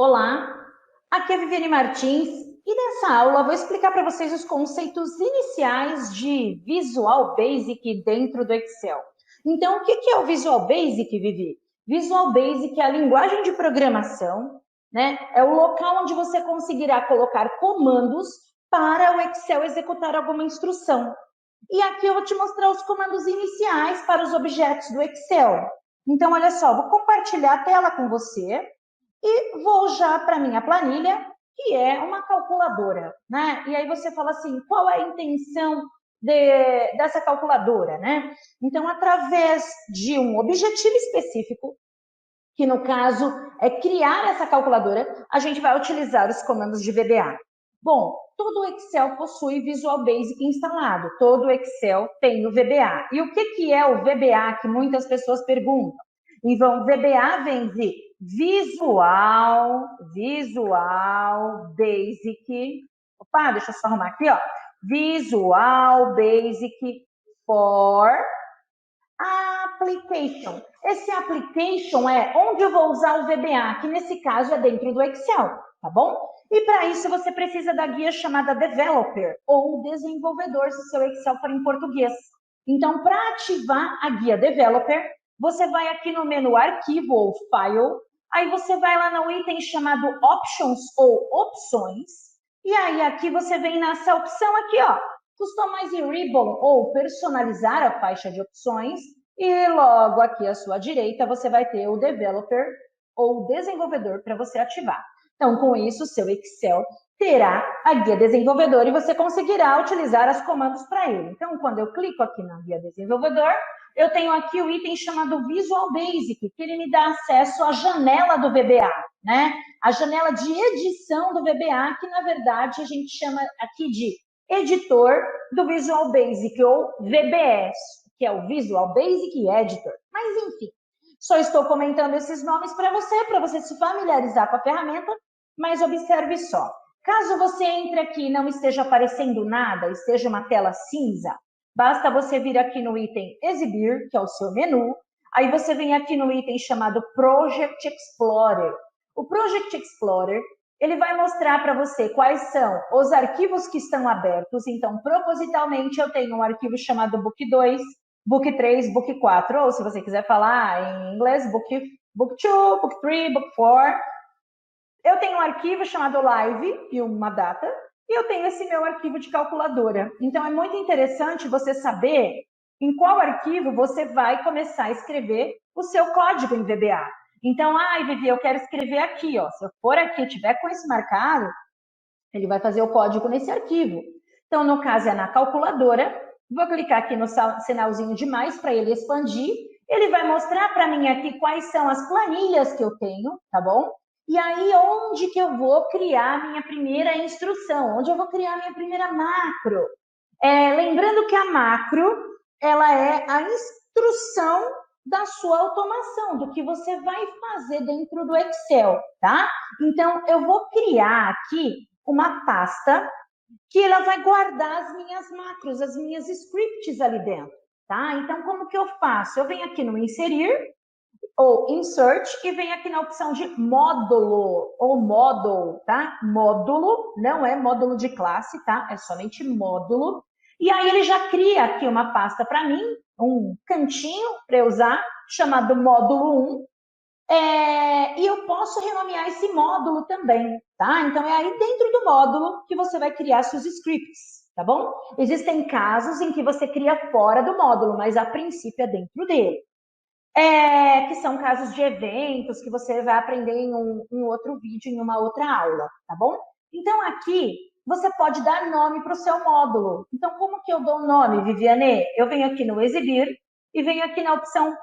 Olá, aqui é a Viviane Martins e nessa aula eu vou explicar para vocês os conceitos iniciais de Visual Basic dentro do Excel. Então, o que é o Visual Basic, Vivi? Visual Basic é a linguagem de programação, né? É o local onde você conseguirá colocar comandos para o Excel executar alguma instrução. E aqui eu vou te mostrar os comandos iniciais para os objetos do Excel. Então, olha só, vou compartilhar a tela com você. E vou já para a minha planilha, que é uma calculadora, né? E aí você fala assim, qual é a intenção dessa calculadora, né? Então, através de um objetivo específico, que no caso é criar essa calculadora, a gente vai utilizar os comandos de VBA. Bom, todo o Excel possui Visual Basic instalado, todo o Excel tem o VBA. E o que é o VBA, que muitas pessoas perguntam? Então, VBA vem de Visual Basic. Opa, deixa eu só arrumar aqui, ó. Visual Basic for Application. Esse application é onde eu vou usar o VBA, que nesse caso é dentro do Excel, tá bom? E para isso você precisa da guia chamada Developer, ou Desenvolvedor, se o seu Excel for em português. Então, para ativar a guia Developer, você vai aqui no menu Arquivo ou File, aí você vai lá no item chamado Options ou Opções, e aí aqui você vem nessa opção aqui, ó, Customize Ribbon ou personalizar a faixa de opções, e logo aqui à sua direita você vai ter o Developer ou Desenvolvedor para você ativar. Então, com isso, o seu Excel terá a guia Desenvolvedor e você conseguirá utilizar os comandos para ele. Então, quando eu clico aqui na guia Desenvolvedor, eu tenho aqui o item chamado Visual Basic, que ele me dá acesso à janela do VBA, né? A janela de edição do VBA, que na verdade a gente chama aqui de editor do Visual Basic, ou VBS, que é o Visual Basic Editor. Mas, enfim, só estou comentando esses nomes para você se familiarizar com a ferramenta, mas observe só. Caso você entre aqui e não esteja aparecendo nada, esteja uma tela cinza, basta você vir aqui no item Exibir, que é o seu menu, aí você vem aqui no item chamado Project Explorer. O Project Explorer ele vai mostrar para você quais são os arquivos que estão abertos. Então, propositalmente, eu tenho um arquivo chamado Book 2, Book 3, Book 4, ou se você quiser falar em inglês, Book 2, Book 3, Book 4. Eu tenho um arquivo chamado Live e uma data, e eu tenho esse meu arquivo de calculadora. Então, é muito interessante você saber em qual arquivo você vai começar a escrever o seu código em VBA. Então, Vivi, eu quero escrever aqui, ó. Se eu for aqui e tiver com esse marcado, ele vai fazer o código nesse arquivo. Então, no caso, é na calculadora. Vou clicar aqui no sinalzinho de mais para ele expandir. Ele vai mostrar para mim aqui quais são as planilhas que eu tenho, tá bom? E aí, onde que eu vou criar a minha primeira instrução? Onde eu vou criar a minha primeira macro? Lembrando que a macro, ela é a instrução da sua automação, do que você vai fazer dentro do Excel, tá? Então, eu vou criar aqui uma pasta que ela vai guardar as minhas macros, as minhas scripts ali dentro, tá? Então, como que eu faço? Eu venho aqui no Inserir, ou Insert, e venho aqui na opção de Módulo, ou Module, tá? Módulo, não é módulo de classe, tá? É somente módulo. E aí ele já cria aqui uma pasta para mim, um cantinho para eu usar, chamado módulo 1, e eu posso renomear esse módulo também, tá? Então, é aí dentro do módulo que você vai criar seus scripts, tá bom? Existem casos em que você cria fora do módulo, mas a princípio é dentro dele. Que são casos de eventos que você vai aprender em um outro vídeo, em uma outra aula, tá bom? Então, aqui, você pode dar nome para o seu módulo. Então, como que eu dou nome, Viviane? Eu venho aqui no Exibir e venho aqui na opção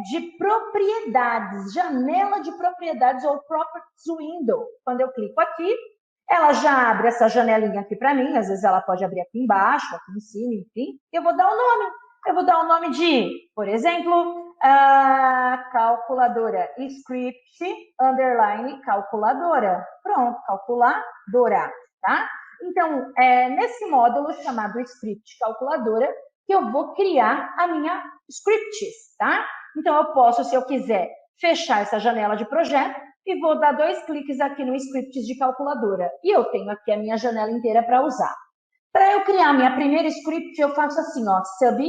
de propriedades, janela de propriedades ou Properties Window. Quando eu clico aqui, ela já abre essa janelinha aqui para mim, às vezes ela pode abrir aqui embaixo, aqui em cima, enfim. Eu vou dar o nome. Eu vou dar o nome de, por exemplo, calculadora, script, underline, calculadora. Pronto, calculadora, tá? Então, nesse módulo chamado script calculadora, que eu vou criar a minha scripts, tá? Então, eu posso, se eu quiser, fechar essa janela de projeto e vou dar 2 cliques aqui no script de calculadora. E eu tenho aqui a minha janela inteira para usar. Para eu criar minha primeira script, eu faço assim, ó, sub,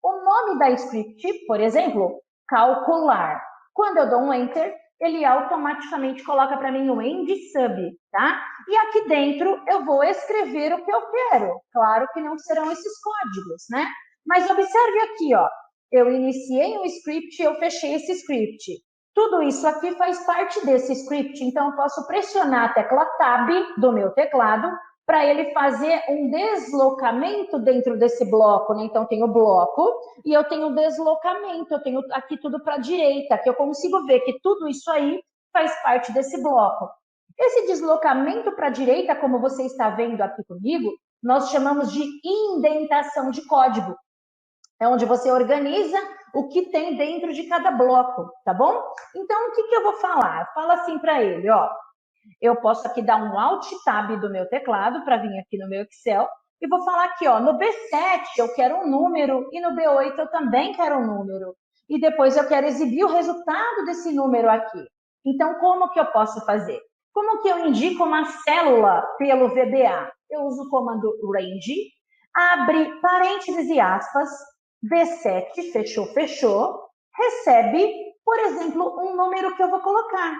o nome da script, por exemplo, calcular. Quando eu dou um enter, ele automaticamente coloca para mim o end sub, tá? E aqui dentro eu vou escrever o que eu quero. Claro que não serão esses códigos, né? Mas observe aqui, ó, eu iniciei um script e eu fechei esse script. Tudo isso aqui faz parte desse script, então eu posso pressionar a tecla Tab do meu teclado para ele fazer um deslocamento dentro desse bloco, né? Então, tem o bloco e eu tenho o deslocamento, eu tenho aqui tudo para a direita, que eu consigo ver que tudo isso aí faz parte desse bloco. Esse deslocamento para a direita, como você está vendo aqui comigo, nós chamamos de indentação de código. É onde você organiza o que tem dentro de cada bloco, tá bom? Então, o que eu vou falar? Fala assim para ele, ó. Eu posso aqui dar um Alt Tab do meu teclado para vir aqui no meu Excel e vou falar aqui, ó, no B7 eu quero um número e no B8 eu também quero um número. E depois eu quero exibir o resultado desse número aqui. Então, como que eu posso fazer? Como que eu indico uma célula pelo VBA? Eu uso o comando range, abre parênteses e aspas, B7, fechou, fechou, recebe, por exemplo, um número que eu vou colocar.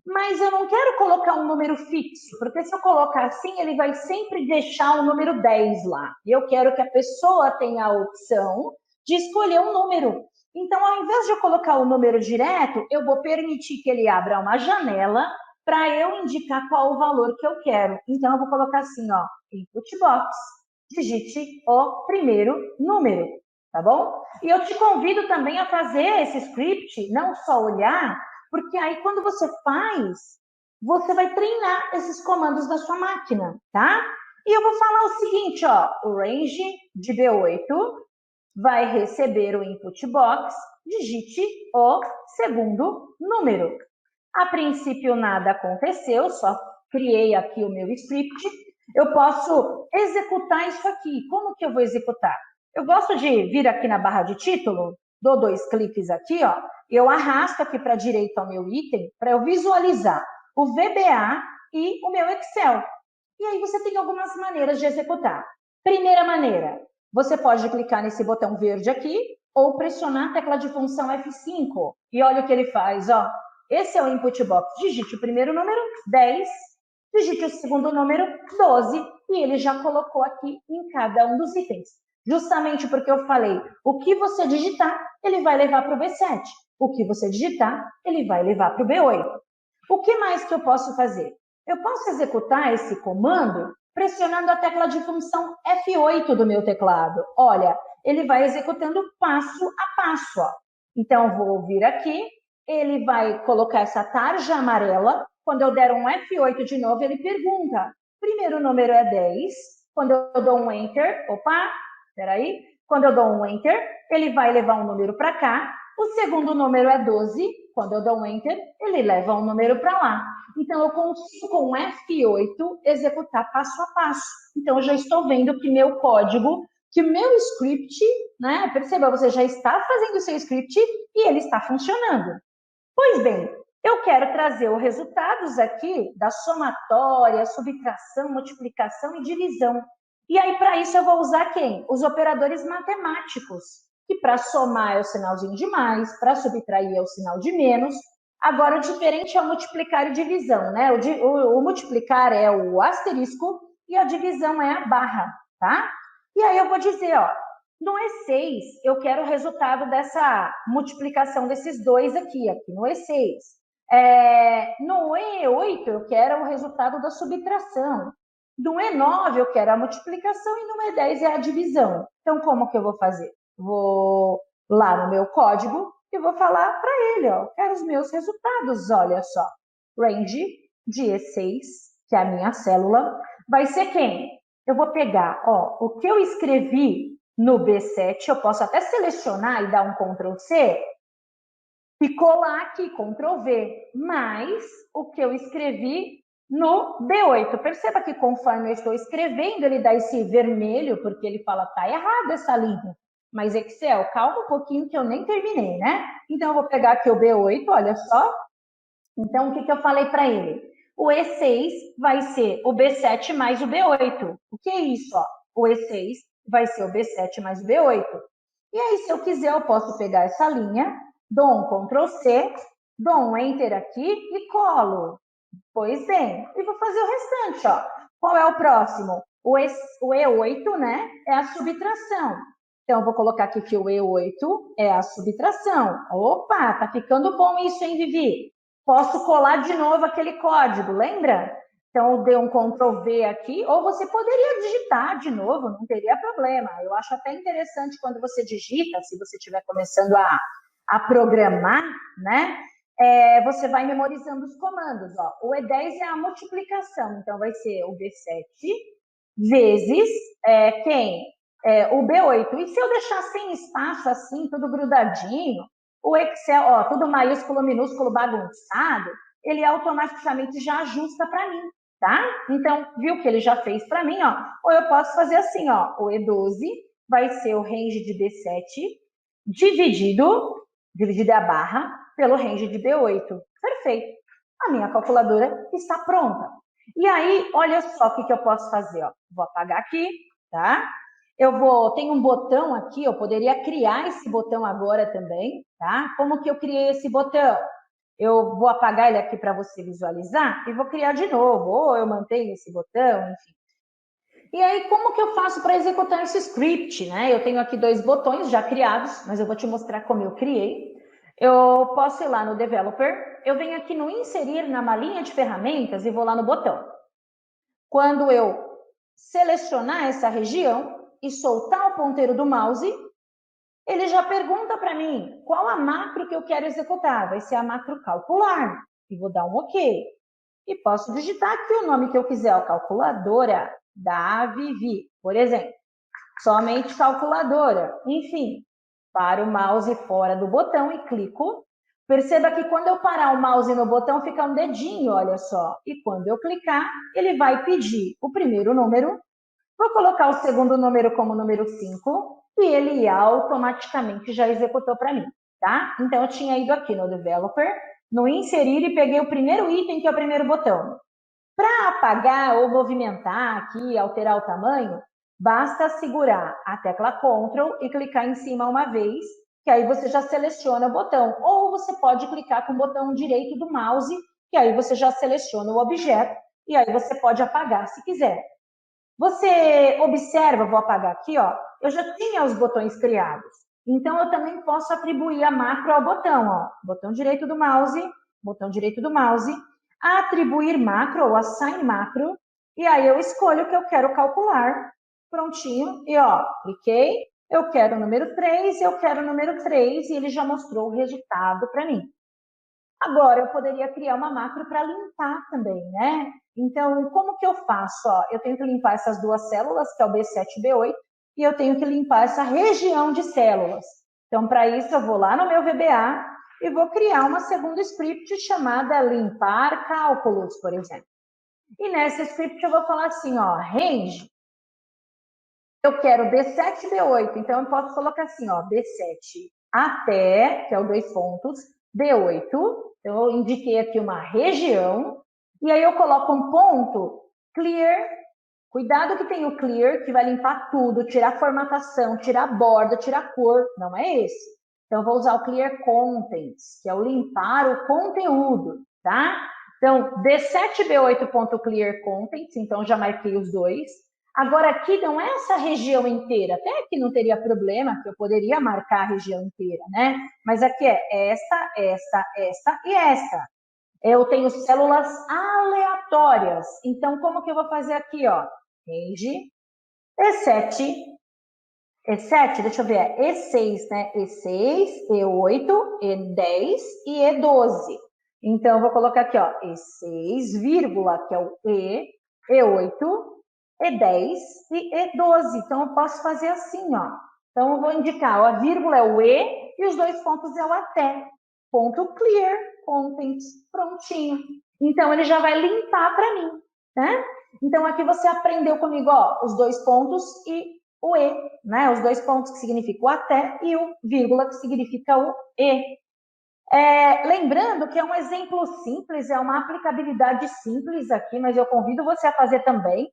Mas eu não quero colocar um número fixo, porque se eu colocar assim, ele vai sempre deixar o número 10 lá. E eu quero que a pessoa tenha a opção de escolher um número. Então, ao invés de eu colocar o número direto, eu vou permitir que ele abra uma janela para eu indicar qual o valor que eu quero. Então, eu vou colocar assim, ó, input box, digite o primeiro número, tá bom? E eu te convido também a fazer esse script, não só olhar, porque aí quando você faz, você vai treinar esses comandos da sua máquina, tá? E eu vou falar o seguinte, ó, o range de B8 vai receber o input box, digite o segundo número. A princípio nada aconteceu, só criei aqui o meu script. Eu posso executar isso aqui. Como que eu vou executar? Eu gosto de vir aqui na barra de título, dou 2 cliques aqui, ó, eu arrasto aqui para a direita o meu item para eu visualizar o VBA e o meu Excel. E aí você tem algumas maneiras de executar. Primeira maneira, você pode clicar nesse botão verde aqui ou pressionar a tecla de função F5. E olha o que ele faz, ó. Esse é o input box. Digite o primeiro número, 10. Digite o segundo número, 12. E ele já colocou aqui em cada um dos itens. Justamente porque eu falei, o que você digitar, ele vai levar para o B7. O que você digitar, ele vai levar para o B8. O que mais que eu posso fazer? Eu posso executar esse comando pressionando a tecla de função F8 do meu teclado. Olha, ele vai executando passo a passo. Ó. Então, eu vou vir aqui, ele vai colocar essa tarja amarela. Quando eu der um F8 de novo, ele pergunta, primeiro número é 10. Quando eu dou um Enter, opa, peraí. Quando eu dou um Enter, ele vai levar um número para cá. O segundo número é 12. Quando eu dou um Enter, ele leva um número para lá. Então, eu consigo, com um F8, executar passo a passo. Então, eu já estou vendo que meu código, que meu script, né? Perceba, você já está fazendo o seu script e ele está funcionando. Pois bem, eu quero trazer os resultados aqui da somatória, subtração, multiplicação e divisão. E aí, para isso, eu vou usar quem? Os operadores matemáticos, que para somar é o sinalzinho de mais, para subtrair é o sinal de menos. Agora, o diferente é o multiplicar e divisão, né? O multiplicar é o asterisco e a divisão é a barra, tá? E aí eu vou dizer, ó, no E6, eu quero o resultado dessa multiplicação desses dois aqui no E6. No E8, eu quero o resultado da subtração. No E9, eu quero a multiplicação e no E10 é a divisão. Então, como que eu vou fazer? Vou lá no meu código e vou falar para ele, ó, quero os meus resultados, olha só. Range de E6, que é a minha célula, vai ser quem? Eu vou pegar, ó, o que eu escrevi no B7, eu posso até selecionar e dar um Ctrl C, ficou lá aqui, Ctrl V, mas o que eu escrevi no B8. Perceba que conforme eu estou escrevendo, ele dá esse vermelho, porque ele fala, tá errado essa linha. Mas Excel, calma um pouquinho que eu nem terminei, né? Então, eu vou pegar aqui o B8, olha só. Então, o que eu falei para ele? O E6 vai ser o B7 mais o B8. O que é isso? Ó? O E6 vai ser o B7 mais o B8. E aí, se eu quiser, eu posso pegar essa linha, dou um Ctrl C, dou um Enter aqui e colo. Pois bem, e vou fazer o restante, ó. Qual é o próximo? O E8, né, é a subtração. Então, eu vou colocar aqui que o E8 é a subtração. Opa, tá ficando bom isso, hein, Vivi? Posso colar de novo aquele código, lembra? Então, eu dei um Ctrl V aqui, ou você poderia digitar de novo, não teria problema. Eu acho até interessante quando você digita, se você estiver começando a programar, né? Você vai memorizando os comandos. Ó. O E10 é a multiplicação, então vai ser o B7 vezes quem? O B8. E se eu deixar sem espaço assim, tudo grudadinho, o Excel, ó, tudo maiúsculo, minúsculo, bagunçado, ele automaticamente já ajusta para mim, tá? Então, viu que ele já fez para mim, ó? Ou eu posso fazer assim, ó, o E12 vai ser o range de B7 dividido a barra, pelo range de B8. Perfeito. A minha calculadora está pronta. E aí, olha só o que eu posso fazer. Ó. Vou apagar aqui, tá? Tem um botão aqui, eu poderia criar esse botão agora também, tá? Como que eu criei esse botão? Eu vou apagar ele aqui para você visualizar e vou criar de novo. Ou eu mantenho esse botão, enfim. E aí, como que eu faço para executar esse script, né? Eu tenho aqui 2 botões já criados, mas eu vou te mostrar como eu criei. Eu posso ir lá no Developer, eu venho aqui no Inserir na malinha de ferramentas e vou lá no botão. Quando eu selecionar essa região e soltar o ponteiro do mouse, ele já pergunta para mim qual a macro que eu quero executar. Vai ser a macro calcular. E vou dar um OK. E posso digitar aqui o nome que eu quiser, ó, calculadora da Vivi, por exemplo. Somente calculadora. Enfim, paro o mouse fora do botão e clico. Perceba que quando eu parar o mouse no botão, fica um dedinho, olha só. E quando eu clicar, ele vai pedir o primeiro número. Vou colocar o segundo número como número 5 e ele automaticamente já executou para mim, tá? Então, eu tinha ido aqui no Developer, no Inserir e peguei o primeiro item, que é o primeiro botão. Para apagar ou movimentar aqui, alterar o tamanho, basta segurar a tecla Ctrl e clicar em cima uma vez, que aí você já seleciona o botão. Ou você pode clicar com o botão direito do mouse, que aí você já seleciona o objeto, e aí você pode apagar se quiser. Você observa, vou apagar aqui, ó, eu já tinha os botões criados. Então, eu também posso atribuir a macro ao botão, ó. Botão direito do mouse, atribuir macro ou assign macro, e aí eu escolho o que eu quero calcular, prontinho, e ó, cliquei, eu quero o número 3, e ele já mostrou o resultado para mim. Agora, eu poderia criar uma macro para limpar também, né? Então, como que eu faço? Ó, eu tenho que limpar essas 2 células, que é o B7 e B8, e eu tenho que limpar essa região de células. Então, para isso, eu vou lá no meu VBA e vou criar uma segunda script chamada limpar cálculos, por exemplo. E nessa script eu vou falar assim, ó, range, eu quero B7 e B8, então eu posso colocar assim, ó, B7 até, que é o 2 pontos, B8, então eu indiquei aqui uma região, e aí eu coloco um ponto, clear, cuidado que tem o clear, que vai limpar tudo, tirar formatação, tirar borda, tirar cor, não é esse. Então eu vou usar o clear contents, que é o limpar o conteúdo, tá? Então, B7 B8.clear contents, então já marquei os dois. Agora, aqui não é essa região inteira, até que não teria problema, que eu poderia marcar a região inteira, né? Mas aqui é esta e esta. Eu tenho células aleatórias. Então, como que eu vou fazer aqui, ó? Range, E7, deixa eu ver, é E6, né? E6, E8, E10 e E12. Então, eu vou colocar aqui, ó, E6, vírgula, que é o E, E8, E10 e E12. Então, eu posso fazer assim, ó. Então, eu vou indicar, ó, a vírgula é o E e os 2 pontos é o até. Ponto clear, contents, prontinho. Então, ele já vai limpar para mim, né? Então, aqui você aprendeu comigo, ó, os 2 pontos e o E, né? Os dois pontos que significam o até e o vírgula que significa o E. Lembrando que é um exemplo simples, é uma aplicabilidade simples aqui, mas eu convido você a fazer também.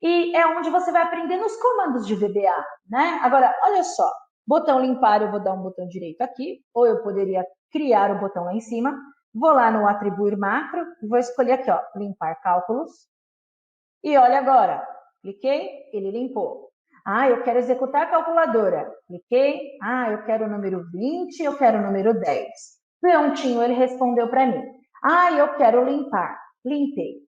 E é onde você vai aprender nos comandos de VBA, né? Agora, olha só, botão limpar, eu vou dar um botão direito aqui, ou eu poderia criar o botão lá em cima. Vou lá no atribuir macro, vou escolher aqui, ó, limpar cálculos. E olha agora, cliquei, ele limpou. Ah, eu quero executar a calculadora. Cliquei, eu quero o número 20, eu quero o número 10. Prontinho, ele respondeu para mim. Eu quero limpar. Limpei.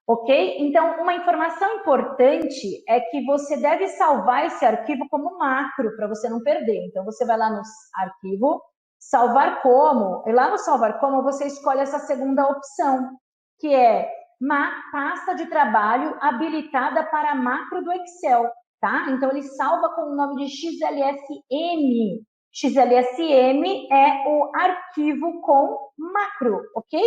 Ok? Então, uma informação importante é que você deve salvar esse arquivo como macro, para você não perder. Então, você vai lá no arquivo, salvar como, e lá no salvar como você escolhe essa segunda opção, que é pasta de trabalho habilitada para macro do Excel, tá? Então, ele salva com o nome de XLSM. XLSM é o arquivo com macro, ok?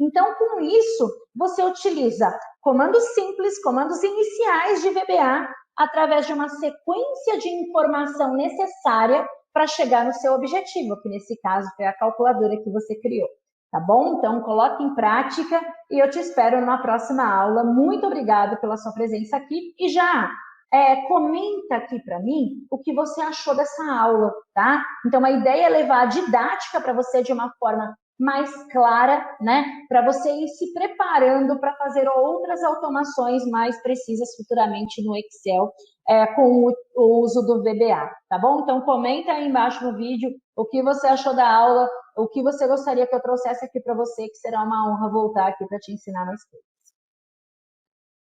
Então, com isso, você utiliza comandos simples, comandos iniciais de VBA, através de uma sequência de informação necessária para chegar no seu objetivo, que nesse caso foi a calculadora que você criou. Tá bom? Então, coloque em prática e eu te espero numa próxima aula. Muito obrigada pela sua presença aqui e já comenta aqui para mim o que você achou dessa aula, tá? Então, a ideia é levar a didática para você de uma forma mais clara, né? Para você ir se preparando para fazer outras automações mais precisas futuramente no Excel com o uso do VBA, tá bom? Então, comenta aí embaixo no vídeo o que você achou da aula, o que você gostaria que eu trouxesse aqui para você, que será uma honra voltar aqui para te ensinar mais coisas.